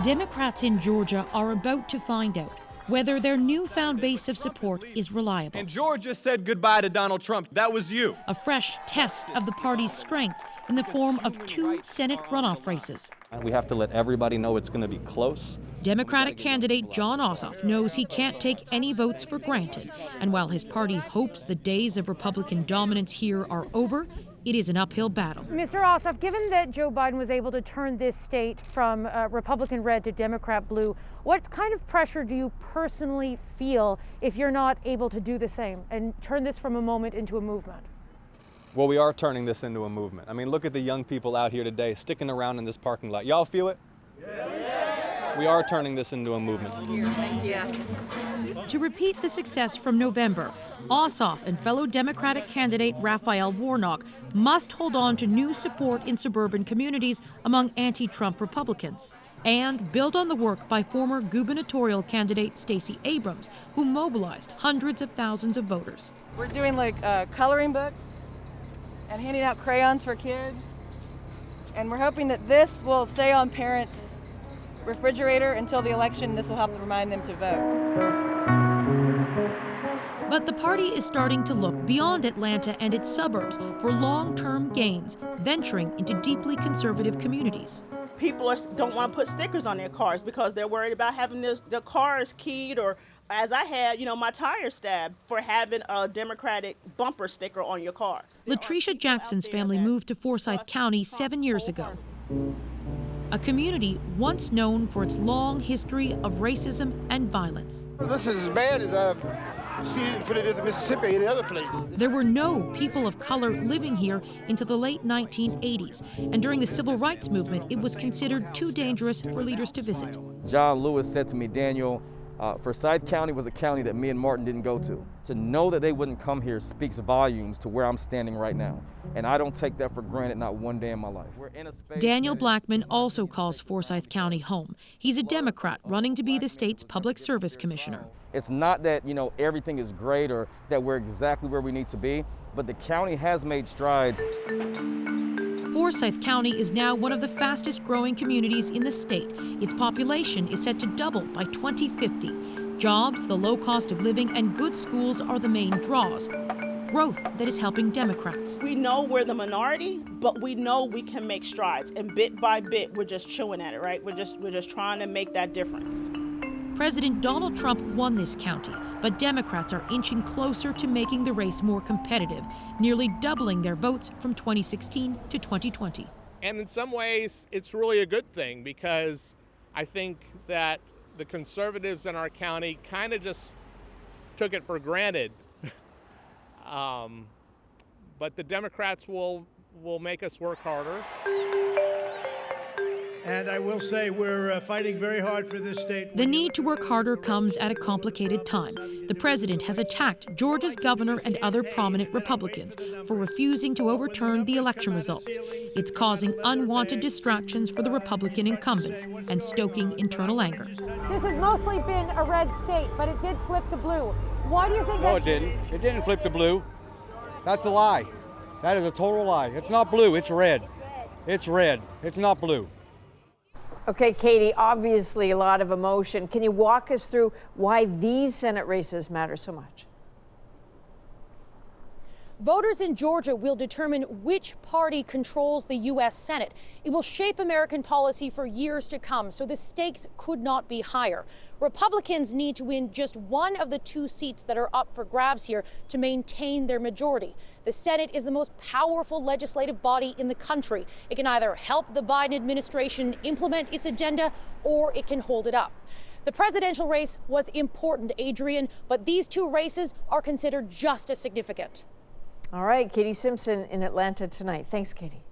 Democrats in Georgia are about to find out whether their newfound base of support is reliable. And Georgia said goodbye to Donald Trump. That was you. A fresh test of the party's strength in the form of 2 Senate runoff races. We have to let everybody know it's going to be close. Democratic candidate Jon Ossoff knows he can't take any votes for granted. And while his party hopes the days of Republican dominance here are over, it is an uphill battle. Mr. Ossoff, given that Joe Biden was able to turn this state from Republican red to Democrat blue, what kind of pressure do you personally feel if you're not able to do the same and turn this from a moment into a movement? Well, we are turning this into a movement. I mean, look at the young people out here today sticking around in this parking lot. Y'all feel it? Yeah. We are turning this into a movement. Yeah. To repeat the success from November, Ossoff and fellow Democratic candidate Raphael Warnock must hold on to new support in suburban communities among anti-Trump Republicans and build on the work by former gubernatorial candidate Stacey Abrams, who mobilized hundreds of thousands of voters. We're doing like coloring books and handing out crayons for kids, and we're hoping that this will stay on parents' refrigerator until the election. This will help remind them to vote. But the party is starting to look beyond Atlanta and its suburbs for long-term gains, venturing into deeply conservative communities. People don't want to put stickers on their cars because they're worried about having their cars keyed, or as I had, my tire stabbed for having a Democratic bumper sticker on your car. Latricia Jackson's family moved to Forsyth County 7 years ago, a community once known for its long history of racism and violence. This is as bad as I've seen it in Philadelphia, Mississippi, and any other place. There were no people of color living here until the late 1980s, and during the civil rights movement, it was considered too dangerous for leaders to visit. John Lewis said to me, Daniel, Forsyth County was a county that me and Martin didn't go to. To know that they wouldn't come here speaks volumes to where I'm standing right now. And I don't take that for granted, not one day in my life. We're in a space. Daniel Blackman also calls Forsyth County home. He's a Democrat running to be the state's public service commissioner. It's not that, everything is great or that we're exactly where we need to be, but the county has made strides. Forsyth County is now one of the fastest growing communities in the state. Its population is set to double by 2050. Jobs, the low cost of living, and good schools are the main draws. Growth that is helping Democrats. We know we're the minority, but we know we can make strides, and bit by bit, we're just chewing at it, right? We're just trying to make that difference. President Donald Trump won this county, but Democrats are inching closer to making the race more competitive, nearly doubling their votes from 2016 to 2020. And in some ways, it's really a good thing, because I think that the conservatives in our county kind of just took it for granted. But the Democrats will make us work harder. And I will say we're fighting very hard for this state. The need to work harder comes at a complicated time. The president has attacked Georgia's governor and other prominent Republicans for refusing to overturn the election results. It's causing unwanted distractions for the Republican incumbents and stoking internal anger. This has mostly been a red state, but it did flip to blue. Why do you think No, it didn't. It didn't flip to blue. That's a lie. That is a total lie. It's not blue, it's red. It's red. It's not blue. Okay, Katie, obviously a lot of emotion. Can you walk us through why these Senate races matter so much? Voters in Georgia will determine which party controls the U.S. Senate. It will shape American policy for years to come, so the stakes could not be higher. Republicans need to win just one of the 2 seats that are up for grabs here to maintain their majority. The Senate is the most powerful legislative body in the country. It can either help the Biden administration implement its agenda, or it can hold it up. The presidential race was important, Adrienne, but these 2 races are considered just as significant. All right, Katie Simpson in Atlanta tonight. Thanks, Katie.